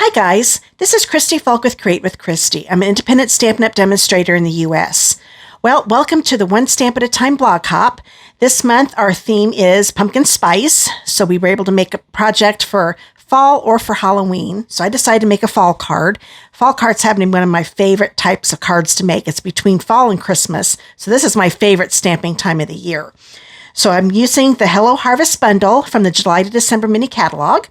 Hi guys, this is Christy Fulk with Create with Christy. I'm an independent Stampin' Up! Demonstrator in the US. Well, welcome to the One Stamp at a Time blog hop. This month our theme is pumpkin spice, so we were able to make a project for fall or for Halloween. So I decided to make a fall card. Fall cards have been one of my favorite types of cards to make. It's between fall and Christmas, so this is my favorite stamping time of the year. So I'm using the Hello Harvest bundle from the July to December mini catalog.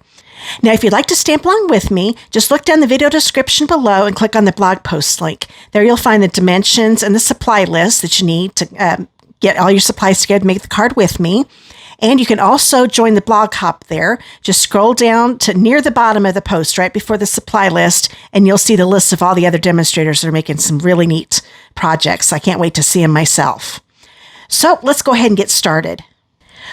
Now, if you'd like to stamp along with me, just look down the video description below and click on the blog post link. There you'll find the dimensions and the supply list that you need to get all your supplies together to make the card with me. And you can also join the blog hop there. Just scroll down to near the bottom of the post right before the supply list, and you'll see the list of all the other demonstrators that are making some really neat projects. I can't wait to see them myself. So let's go ahead and get started.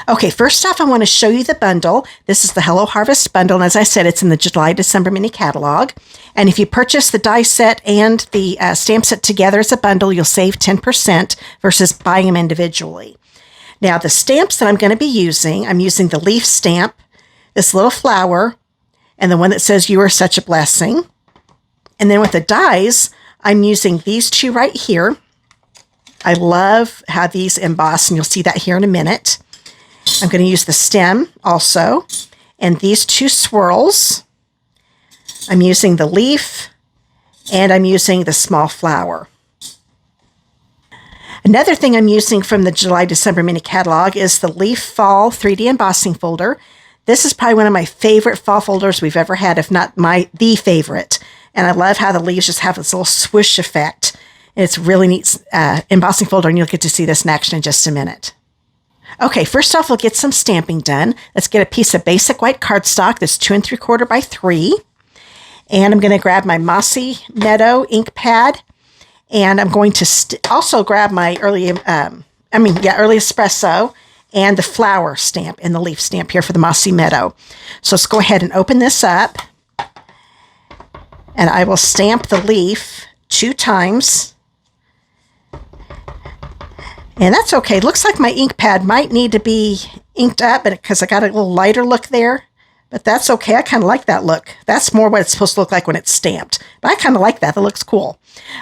Okay, first off, I want to show you the bundle. This is the Hello Harvest bundle, and as I said, it's in the July-December mini catalog. And if you purchase the die set and the stamp set together as a bundle, you'll save 10% versus buying them individually. Now, the stamps that I'm going to be using, I'm using the leaf stamp, this little flower, and the one that says "You Are Such a Blessing." And then with the dies, I'm using these two right here. I love how these emboss, and you'll see that here in a minute. I'm going to use the stem also, and these two swirls. I'm using the leaf, and I'm using the small flower. Another thing I'm using from the July-December mini catalog is the Leaf Fall 3D Embossing Folder. This is probably one of my favorite fall folders we've ever had, if not the favorite. And I love how the leaves just have this little swoosh effect. And it's really neat embossing folder, and you'll get to see this in action in just a minute. Okay, first off, we'll get some stamping done. Let's get a piece of basic white cardstock that's 2 3/4 by 3. And I'm going to grab my Mossy Meadow ink pad. And I'm going to also grab my early espresso and the flower stamp and the leaf stamp here for the Mossy Meadow. So let's go ahead and open this up. And I will stamp the leaf 2 times. And that's okay. Looks like my ink pad might need to be inked up because I got a little lighter look there. But that's okay. I kind of like that look. That's more what it's supposed to look like when it's stamped. But I kind of like that. That looks cool.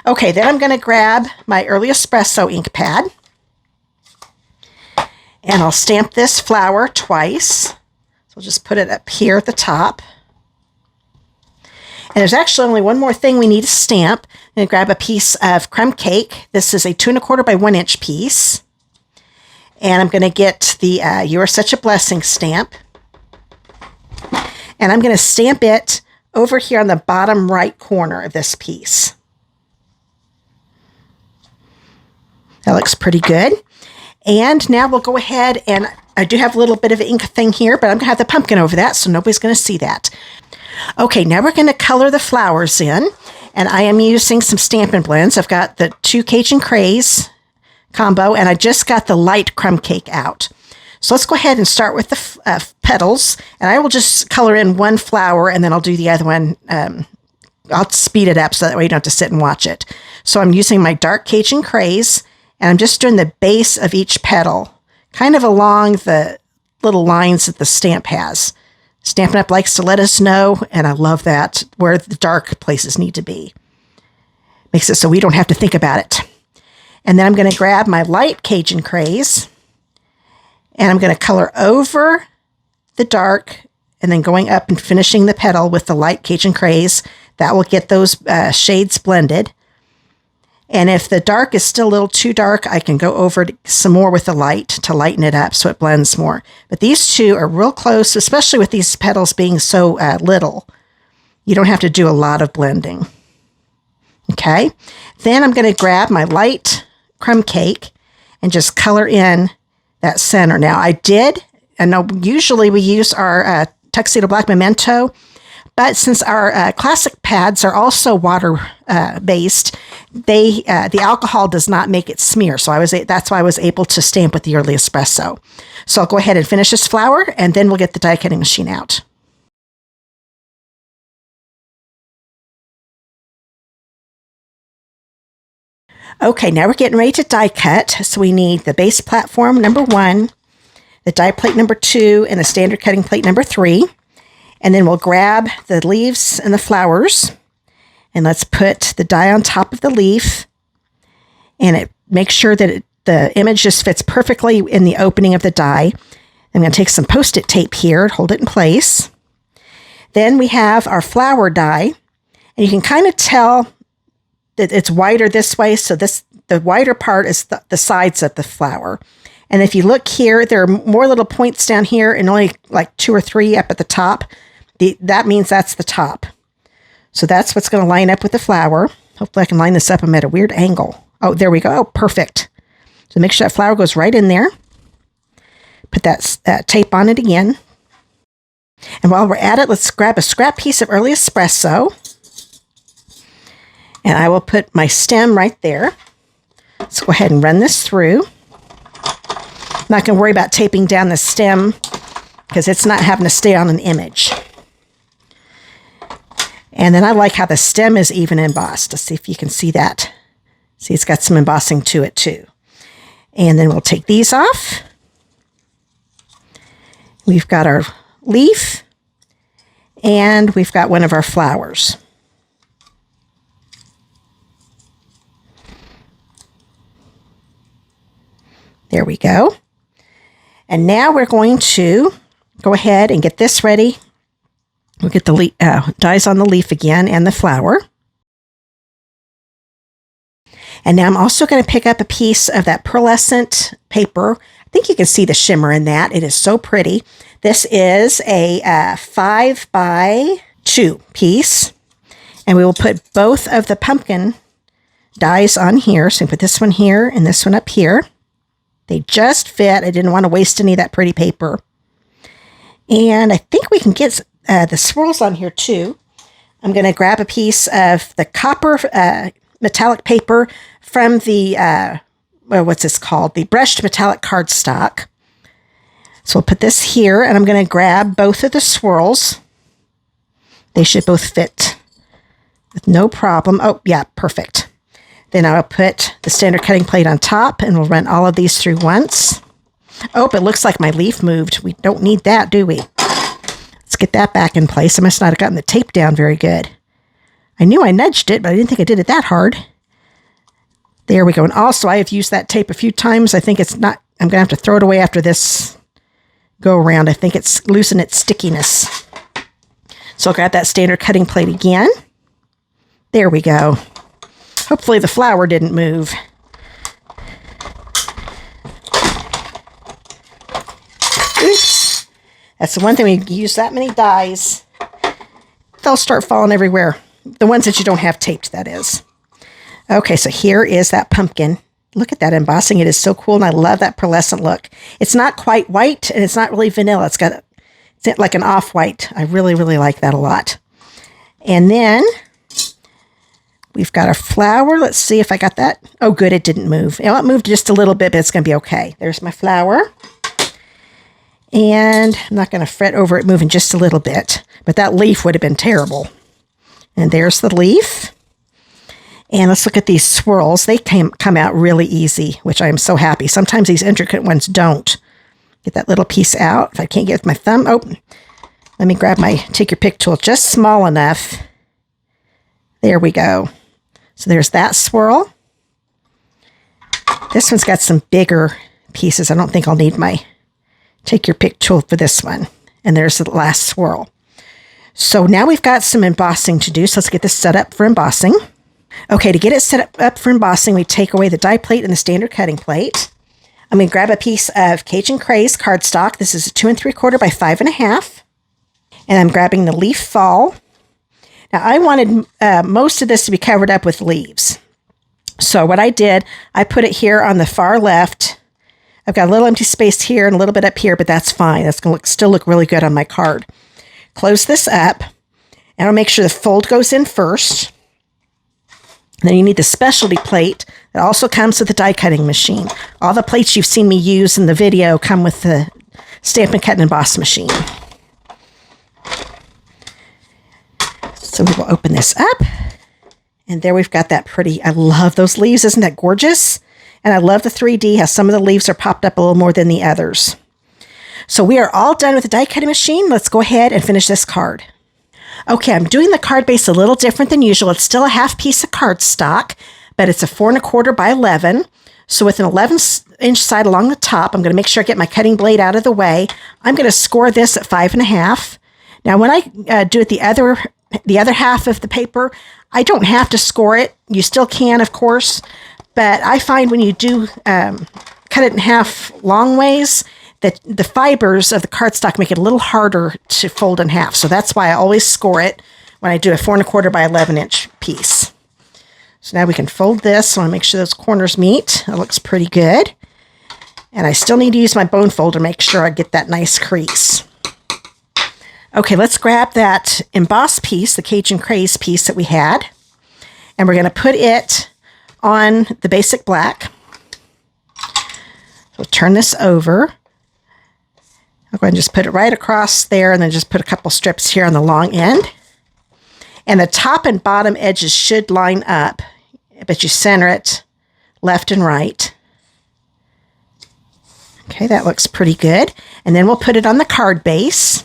Okay, then I'm going to grab my early espresso ink pad. And I'll stamp this flower twice. So we'll just put it up here at the top. And there's actually only one more thing we need to stamp. I'm going to grab a piece of crumb cake. This is a 2 1/4 by 1 inch piece. And I'm going to get the You Are Such a Blessing stamp. And I'm going to stamp it over here on the bottom right corner of this piece. That looks pretty good. And now we'll go ahead, and I do have a little bit of an ink thing here, but I'm going to have the pumpkin over that, so nobody's going to see that. Okay, now we're going to color the flowers in, and I am using some Stampin' Blends. I've got the 2 Cajun Craze combo, and I just got the light crumb cake out. So let's go ahead and start with the petals, and I will just color in one flower, and then I'll do the other one. I'll speed it up so that way you don't have to sit and watch it. So I'm using my dark Cajun Craze, and I'm just doing the base of each petal, kind of along the little lines that the stamp has. Stampin' Up! Likes to let us know, and I love that, where the dark places need to be. Makes it so we don't have to think about it. And then I'm going to grab my light Cajun Craze, and I'm going to color over the dark, and then going up and finishing the petal with the light Cajun Craze. That will get those shades blended. And if the dark is still a little too dark, I can go over some more with the light to lighten it up so it blends more. But these two are real close, especially with these petals being so little. You don't have to do a lot of blending. Okay. Then I'm going to grab my light crumb cake and just color in that center. Now I know usually we use our Tuxedo Black Memento, but since our classic pads are also water based, the alcohol does not make it smear. So that's why I was able to stamp with the early espresso. So I'll go ahead and finish this flower, and then we'll get the die cutting machine out. Okay, now we're getting ready to die cut. So we need the base platform number 1, the die plate number 2, and the standard cutting plate number 3. And then we'll grab the leaves and the flowers, and let's put the die on top of the leaf, and it makes sure that the image just fits perfectly in the opening of the die. I'm going to take some Post-it tape here, hold it in place. Then we have our flower die, and you can kind of tell that it's wider this way, so the wider part is the sides of the flower. And if you look here, there are more little points down here and only like 2 or 3 up at the top. That means that's the top. So that's what's going to line up with the flower. Hopefully I can line this up. I'm at a weird angle. Oh, there we go. Oh, perfect. So make sure that flower goes right in there. Put that tape on it again. And while we're at it, let's grab a scrap piece of early espresso. And I will put my stem right there. Let's go ahead and run this through. I'm not going to worry about taping down the stem because it's not having to stay on an image. And then I like how the stem is even embossed. Let's see if you can see that. See, it's got some embossing to it too. And then we'll take these off. We've got our leaf, and we've got one of our flowers. There we go. And now we're going to go ahead and get this ready. We'll get the dies on the leaf again and the flower. And now I'm also going to pick up a piece of that pearlescent paper. I think you can see the shimmer in that. It is so pretty. This is a 5 by 2 piece. And we will put both of the pumpkin dies on here. So we put this one here and this one up here. They just fit. I didn't want to waste any of that pretty paper. And I think we can get the swirls on here too. I'm going to grab a piece of the copper metallic paper from the, what's this called? The Brushed Metallic Cardstock. So we'll put this here, and I'm going to grab both of the swirls. They should both fit with no problem. Oh, yeah, perfect. Then I'll put the standard cutting plate on top, and we'll run all of these through once. Oh, it looks like my leaf moved. We don't need that, do we? Let's get that back in place. I must not have gotten the tape down very good. I knew I nudged it, but I didn't think I did it that hard. There we go. And also, I have used that tape a few times. I think it's not, I'm going to have to throw it away after this go around. I think it's loosened its stickiness. So I'll grab that standard cutting plate again. There we go. Hopefully the flower didn't move. Oops. That's the one thing, when you use that many dies, they'll start falling everywhere. The ones that you don't have taped, that is. Okay, so here is that pumpkin. Look at that embossing. It is so cool, and I love that pearlescent look. It's not quite white, and it's not really vanilla. It's like an off-white. I really, really like that a lot. And then we've got our flower. Let's see if I got that. Oh, good, it didn't move. It moved just a little bit, but it's going to be okay. There's my flower. And I'm not going to fret over it moving just a little bit, but that leaf would have been terrible. And there's the leaf. And let's look at these swirls. They come out really easy, which I am so happy. Sometimes these intricate ones don't. Get that little piece out. If I can't get with my thumb, oh, let me grab my take your pick tool just small enough. There we go. So there's that swirl. This one's got some bigger pieces. I don't think I'll need my take your pick tool for this one. And there's the last swirl. So now we've got some embossing to do. So let's get this set up for embossing. Okay, to get it set up for embossing, we take away the die plate and the standard cutting plate. I'm going to grab a piece of Cajun Craze cardstock. This is a 2 3/4 by 5.5. And I'm grabbing the leaf fall. Now, I wanted most of this to be covered up with leaves. So what I did, I put it here on the far left. I've got a little empty space here and a little bit up here, but that's fine. That's going to still look really good on my card. Close this up, and I'll make sure the fold goes in first. And then you need the specialty plate that also comes with the die cutting machine. All the plates you've seen me use in the video come with the Stampin' Cut and Emboss machine. So we will open this up. And there we've got that pretty, I love those leaves. Isn't that gorgeous? And I love the 3D, how some of the leaves are popped up a little more than the others. So we are all done with the die cutting machine. Let's go ahead and finish this card. Okay, I'm doing the card base a little different than usual. It's still a half piece of cardstock, but it's a 4 1/4 by 11. So with an 11-inch side along the top, I'm going to make sure I get my cutting blade out of the way. I'm going to score this at 5 1/2. Now, when I do it the other half of the paper, I don't have to score it. You still can, of course, but I find when you do cut it in half long ways, that the fibers of the cardstock make it a little harder to fold in half. So that's why I always score it when I do a 4 1/4 by 11-inch piece. So now we can fold this. I want to make sure those corners meet. It looks pretty good. And I still need to use my bone folder to make sure I get that nice crease. Okay, let's grab that emboss piece, the Cajun Craze piece that we had. And we're going to put it on the basic black. We'll turn this over. I'm going to just put it right across there and then just put a couple strips here on the long end. And the top and bottom edges should line up, but you center it left and right. Okay, that looks pretty good. And then we'll put it on the card base.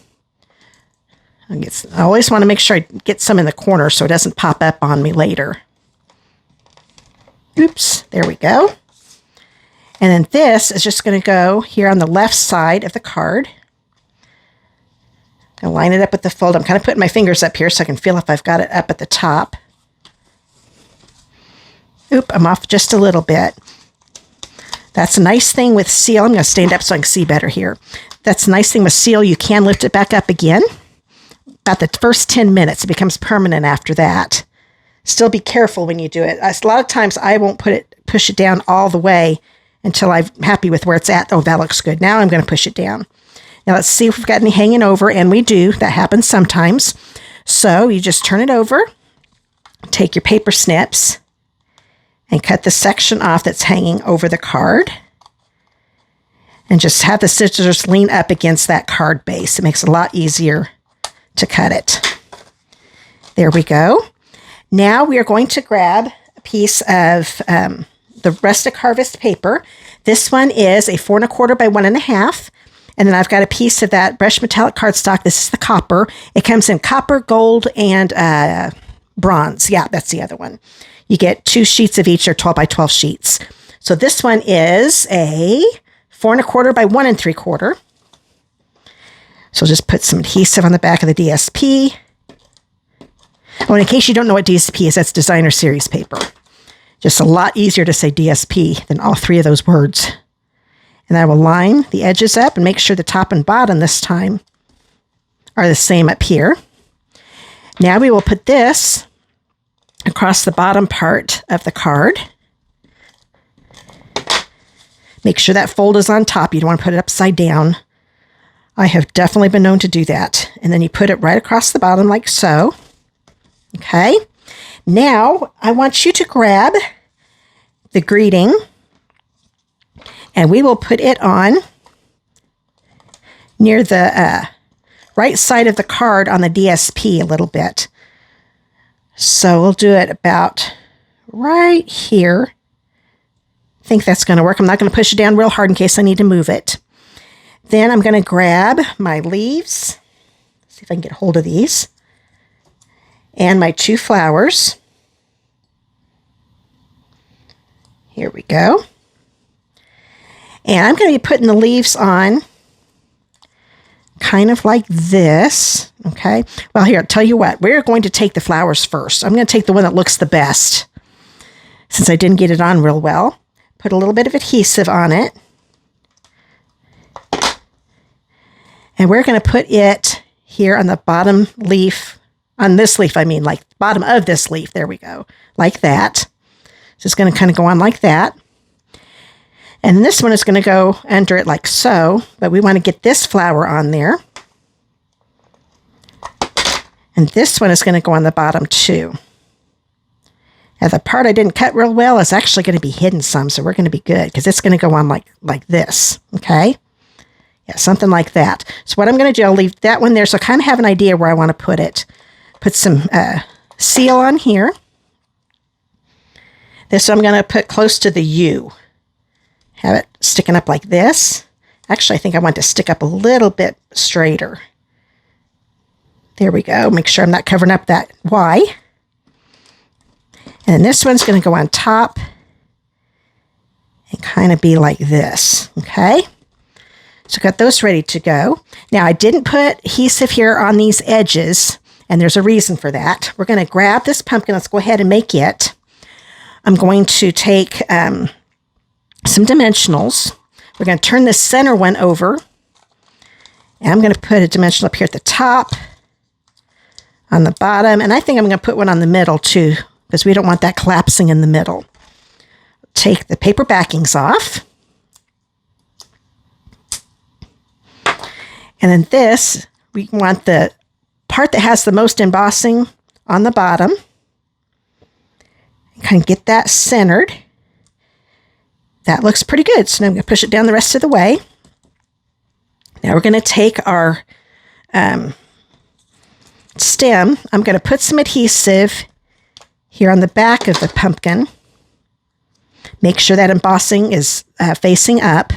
I always want to make sure I get some in the corner so it doesn't pop up on me later. Oops, there we go. And then this is just going to go here on the left side of the card. I'll line it up with the fold. I'm kind of putting my fingers up here so I can feel if I've got it up at the top. Oop, I'm off just a little bit. That's a nice thing with seal. I'm going to stand up so I can see better here. That's a nice thing with seal. You can lift it back up again. About the first 10 minutes, it becomes permanent after that. Still be careful when you do it. A lot of times I won't push it down all the way until I'm happy with where it's at. Oh, that looks good. Now I'm going to push it down. Now let's see if we've got any hanging over, and we do. That happens sometimes. So you just turn it over, take your paper snips, and cut the section off that's hanging over the card. And just have the scissors lean up against that card base. It makes it a lot easier to cut it. There we go. Now we are going to grab a piece of the Rustic Harvest paper. This one is a 4 1/4 by 1 1/2. And then I've got a piece of that Brushed Metallic Cardstock. This is the copper. It comes in copper, gold, and bronze. Yeah, that's the other one. You get 2 sheets of each, or 12 by 12 sheets. So this one is a 4 1/4 by 1 3/4. So just put some adhesive on the back of the DSP. Oh, and in case you don't know what DSP is, that's Designer Series paper. Just a lot easier to say DSP than all 3 of those words. And I will line the edges up and make sure the top and bottom this time are the same up here. Now we will put this across the bottom part of the card. Make sure that fold is on top. You don't want to put it upside down. I have definitely been known to do that. And then you put it right across the bottom like so. Okay. Now I want you to grab the greeting, and we will put it on near the right side of the card on the DSP a little bit. So we'll do it about right here. I think that's going to work. I'm not going to push it down real hard in case I need to move it. Then I'm going to grab my leaves. See if I can get hold of these. And my 2 flowers. Here we go. And I'm going to be putting the leaves on kind of like this. Okay. Well, here, I'll tell you what. We're going to take the flowers first. I'm going to take the one that looks the best, since I didn't get it on real well. Put a little bit of adhesive on it. And we're going to put it here on the bottom leaf. On this leaf, I mean, like bottom of this leaf. There we go. Like that. So it's going to kind of go on like that. And this one is going to go under it like so. But we want to get this flower on there. And this one is going to go on the bottom too. Now the part I didn't cut real well is actually going to be hidden some. So we're going to be good because it's going to go on like this. Okay. Yeah, something like that. So what I'm going to do, I'll leave that one there so I kind of have an idea where I want to put it. Put some seal on here. This I'm going to put close to the U. Have it sticking up like this. Actually, I think I want to stick up a little bit straighter. There we go. Make sure I'm not covering up that Y. And this one's going to go on top and kind of be like this, okay? So got those ready to go. Now, I didn't put adhesive here on these edges, and there's a reason for that. We're going to grab this pumpkin. Let's go ahead and make it. I'm going to take some dimensionals. We're going to turn this center one over, and I'm going to put a dimensional up here at the top, on the bottom, and I think I'm going to put one on the middle too, because we don't want that collapsing in the middle. Take the paper backings off. And then this, we want the part that has the most embossing on the bottom. Kind of get that centered. That looks pretty good. So now I'm going to push it down the rest of the way. Now we're going to take our stem. I'm going to put some adhesive here on the back of the pumpkin. Make sure that embossing is facing up.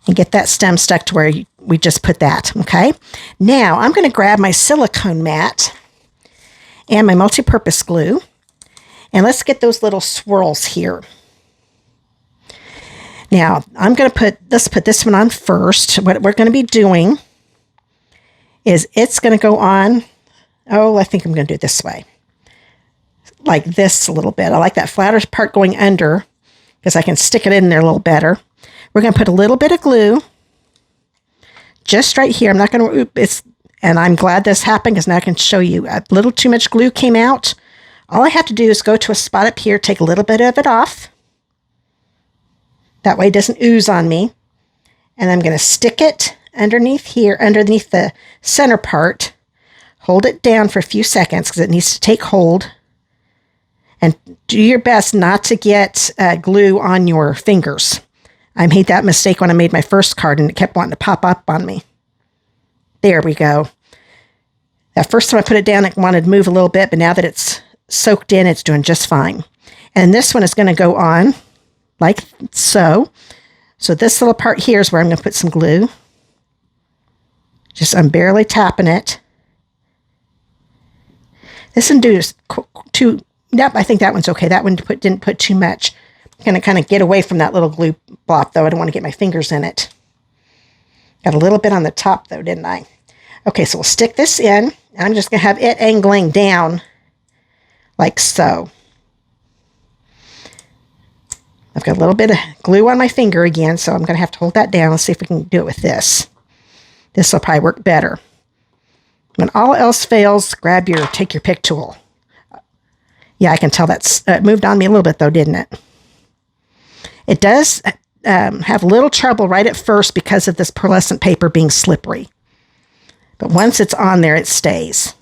And get that stem stuck to where we just put that, okay? Now, I'm going to grab my silicone mat and my multi-purpose glue, and let's get those little swirls here. Now, let's put this one on first. What we're going to be doing is it's going to go on, I think I'm going to do it this way, like this a little bit. I like that flatter part going under because I can stick it in there a little better. We're going to put a little bit of glue just right here. I'm not going to, and I'm glad this happened because now I can show you. A little too much glue came out. All I have to do is go to a spot up here, take a little bit of it off. That way it doesn't ooze on me. And I'm going to stick it underneath here, underneath the center part. Hold it down for a few seconds because it needs to take hold. And do your best not to get glue on your fingers. I made that mistake when I made my first card and it kept wanting to pop up on me. There we go. That first time I put it down, it wanted to move a little bit, but now that it's soaked in, it's doing just fine. And this one is going to go on like so. So this little part here is where I'm going to put some glue. I'm barely tapping it. This one yep, I think that one's okay. That one didn't put too much. I'm going to kind of get away from that little glue blob, though. I don't want to get my fingers in it. Got a little bit on the top, though, didn't I? Okay, so we'll stick this in. And I'm just going to have it angling down like so. I've got a little bit of glue on my finger again, so I'm going to have to hold that down. Let's see if we can do it with this. This will probably work better. When all else fails, take your pick tool. Yeah, I can tell that's moved on me a little bit, though, didn't it? It does have a little trouble right at first because of this pearlescent paper being slippery. But once it's on there, it stays.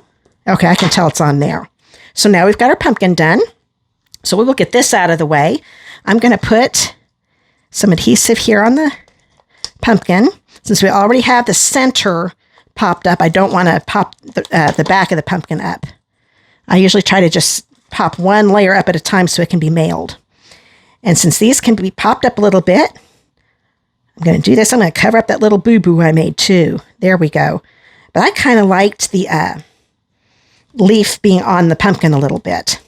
Okay, I can tell it's on there. So now we've got our pumpkin done. So we will get this out of the way. I'm going to put some adhesive here on the pumpkin. Since we already have the center popped up, I don't want to pop the back of the pumpkin up. I usually try to just pop one layer up at a time so it can be mailed. And since these can be popped up a little bit, I'm going to do this. I'm going to cover up that little boo-boo I made too. There we go. But I kind of liked the leaf being on the pumpkin a little bit.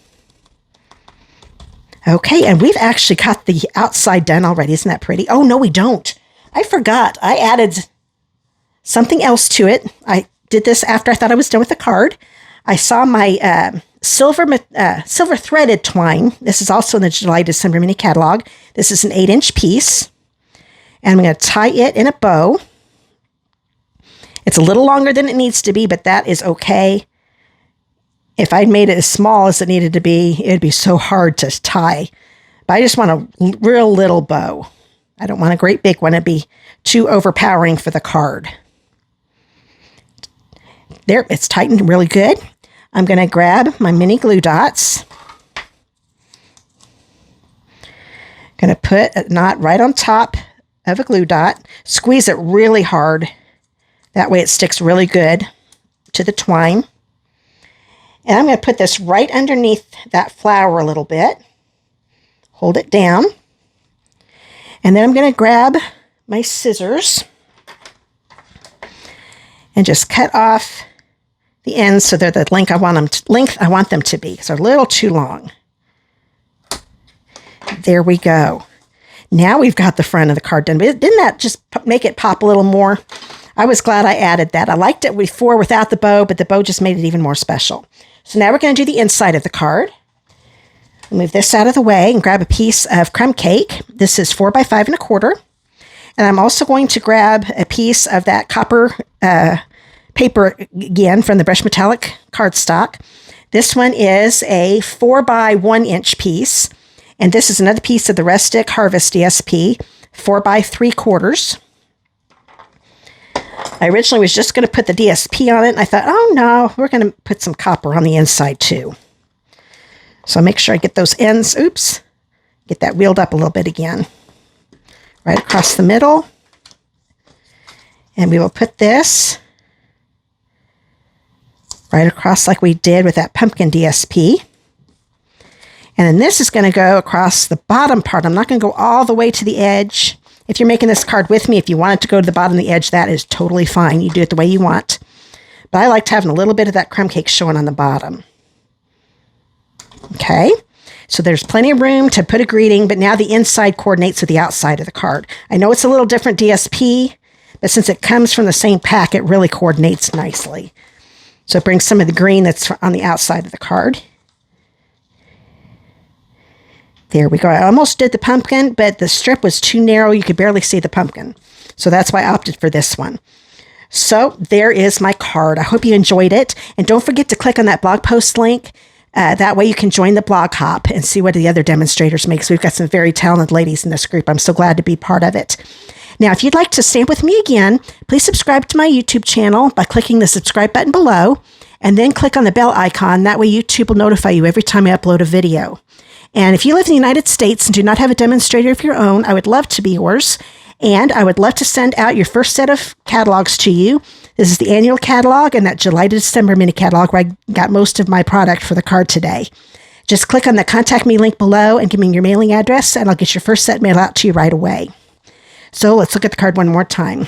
Okay, and we've actually got the outside done already. Isn't that pretty? Oh, no, we don't. I forgot. I added something else to it. I did this after I thought I was done with the card. I saw my silver threaded twine. This is also in the July-December mini catalog. This is an 8-inch piece. And I'm going to tie it in a bow. It's a little longer than it needs to be, but that is okay. If I'd made it as small as it needed to be, it'd be so hard to tie. But I just want a real little bow. I don't want a great big one. It'd be too overpowering for the card. There, it's tightened really good. I'm going to grab my mini glue dots. Going to put a knot right on top of a glue dot. Squeeze it really hard. That way it sticks really good to the twine. And I'm going to put this right underneath that flower a little bit. Hold it down. And then I'm going to grab my scissors and just cut off the ends so they're the length I want them to be, because they're a little too long. There we go. Now we've got the front of the card done. But didn't that just make it pop a little more? I was glad I added that. I liked it before without the bow, but the bow just made it even more special. So now we're going to do the inside of the card. Move this out of the way and grab a piece of crumb cake. This is 4 by 5 1/4. And I'm also going to grab a piece of that copper paper again from the Brushed Metallic Cardstock. This one is a 4 by 1 inch piece. And this is another piece of the Rustic Harvest DSP, 4 by 3/4. I originally was just going to put the DSP on it, and I thought, oh no, we're going to put some copper on the inside too. So I'll make sure I get those ends, get that wheeled up a little bit again. Right across the middle. And we will put this right across like we did with that pumpkin DSP. And then this is going to go across the bottom part. I'm not going to go all the way to the edge. If you're making this card with me, if you want it to go to the bottom of the edge, that is totally fine. You do it the way you want. But I liked having a little bit of that crumb cake showing on the bottom. Okay, so there's plenty of room to put a greeting, but now the inside coordinates with the outside of the card. I know it's a little different DSP, but since it comes from the same pack, it really coordinates nicely. So it brings some of the green that's on the outside of the card. There we go. I almost did the pumpkin, but the strip was too narrow. You could barely see the pumpkin. So that's why I opted for this one. So there is my card. I hope you enjoyed it. And don't forget to click on that blog post link. That way you can join the blog hop and see what the other demonstrators make. So we've got some very talented ladies in this group. I'm so glad to be part of it. Now, if you'd like to stamp with me again, please subscribe to my YouTube channel by clicking the subscribe button below and then click on the bell icon. That way YouTube will notify you every time I upload a video. And if you live in the United States and do not have a demonstrator of your own, I would love to be yours. And I would love to send out your first set of catalogs to you. This is the annual catalog and that July to December mini catalog where I got most of my product for the card today. Just click on the contact me link below and give me your mailing address and I'll get your first set mailed out to you right away. So let's look at the card one more time.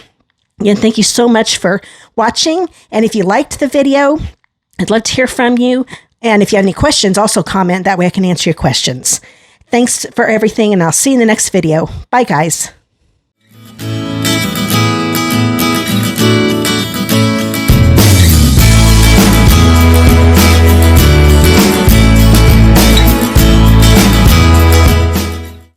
Again, thank you so much for watching. And if you liked the video, I'd love to hear from you. And if you have any questions, also comment. That way I can answer your questions. Thanks for everything, and I'll see you in the next video. Bye, guys.